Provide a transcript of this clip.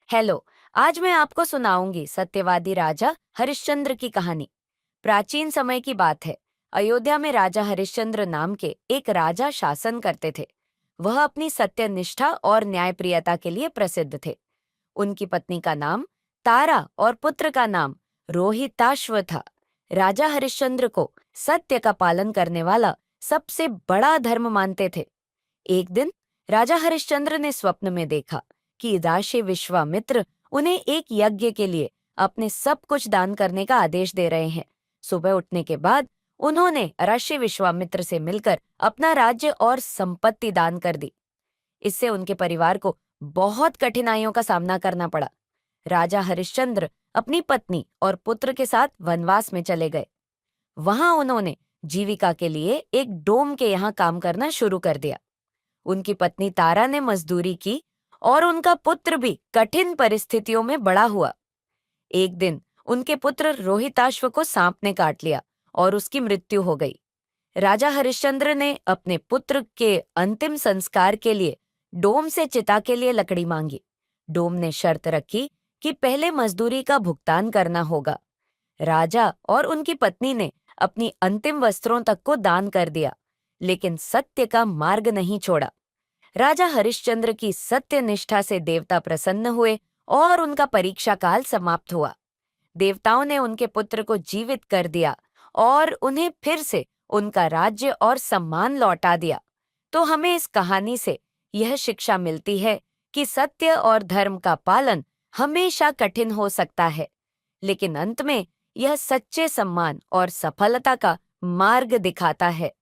Hello. आज मैं आपको सुनाऊंगी सत्यवादी राजा हरिश्चंद्र की कहानी। प्राचीन समय की बात है। अयोध्या में राजा हरिश्चंद्र नाम के एक राजा शासन करते थे। वह अपनी सत्यनिष्ठा और न्यायप्रियता के लिए प्रसिद्ध थे। उनकी पत्नी का नाम तारा और पुत्र का नाम रोहिताश्व था। राजा हरिश्चंद्र को सत्य का पालन करने वाला सबसे बड़ा धर्म मानते थे। एक दिन राजा हरिश्चंद्र ने स्वप्न में देखा कि ऋषि विश्वामित्र उन्हें एक यज्ञ के लिए अपने सब कुछ दान करने का आदेश दे रहे हैं। सुबह उठने के बाद उन्होंने ऋषि विश्वामित्र से मिलकर अपना राज्य और संपत्ति दान कर दी। इससे उनके परिवार को बहुत कठिनाइयों का सामना करना पड़ा। राजा हरिश्चंद्र अपनी पत्नी और पुत्र के साथ वनवास में चले गए। वहां उन्होंने जीविका के लिए एक डोम के यहाँ काम करना शुरू कर दिया। उनकी पत्नी तारा ने मजदूरी की और उनका पुत्र भी कठिन परिस्थितियों में बड़ा हुआ। एक दिन उनके पुत्र रोहिताश्व को सांप ने काट लिया और उसकी मृत्यु हो गई। राजा हरिश्चंद्र ने अपने पुत्र के अंतिम संस्कार के लिए डोम से चिता के लिए लकड़ी मांगी। डोम ने शर्त रखी कि पहले मजदूरी का भुगतान करना होगा। राजा और उनकी पत्नी ने अपनी अंतिम वस्त्रों तक को दान कर दिया, लेकिन सत्य का मार्ग नहीं छोड़ा। राजा हरिश्चंद्र की सत्य निष्ठा से देवता प्रसन्न हुए और उनका परीक्षा काल समाप्त हुआ। देवताओं ने उनके पुत्र को जीवित कर दिया और उन्हें फिर से उनका राज्य और सम्मान लौटा दिया। तो हमें इस कहानी से यह शिक्षा मिलती है कि सत्य और धर्म का पालन हमेशा कठिन हो सकता है, लेकिन अंत में यह सच्चे सम्मान और सफलता का मार्ग दिखाता है।